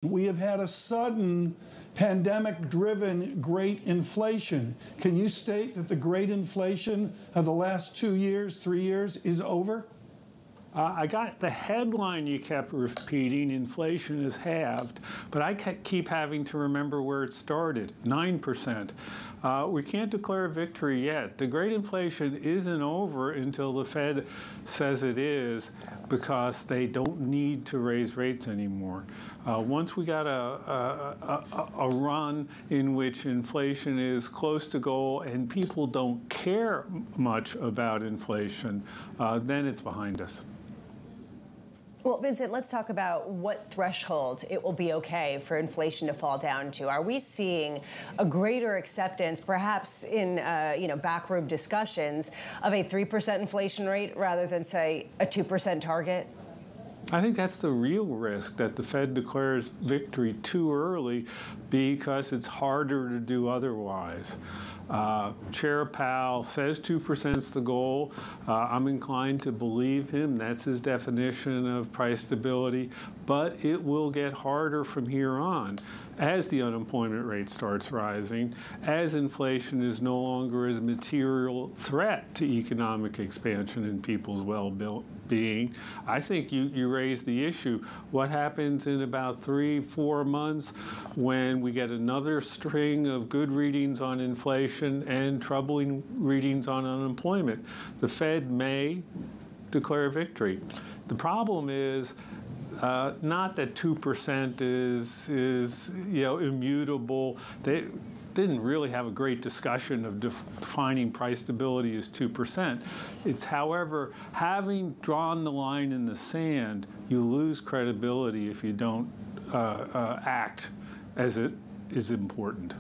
We have had a sudden pandemic-driven great inflation. Can you state that the great inflation of the last 2 years, 3 years is over? I got the headline you kept repeating, inflation is halved, but I keep having to remember where it started, 9%. We can't declare victory yet. The great inflation isn't over until the Fed says it is, because they don't need to raise rates anymore. Once we got a run in which inflation is close to goal and people don't care much about inflation, then it's behind us. Well, Vincent, let's talk about what threshold it will be okay for inflation to fall down to. Are we seeing a greater acceptance, perhaps in backroom discussions, of a 3% inflation rate rather than, say, a 2% target? I think that's the real risk, that the Fed declares victory too early because it's harder to do otherwise. Chair Powell says 2% is the goal. I'm inclined to believe him. That's his definition of price stability. But it will get harder from here on as the unemployment rate starts rising, as inflation is no longer a material threat to economic expansion and people's well-being. I think you raise the issue. What happens in about 3-4 months when we get another string of good readings on inflation and troubling readings on unemployment? The Fed may declare victory. The problem is not that 2% is immutable. They didn't really have a great discussion of defining price stability as 2%. It's, however, having drawn the line in the sand, you lose credibility if you don't act as it is important.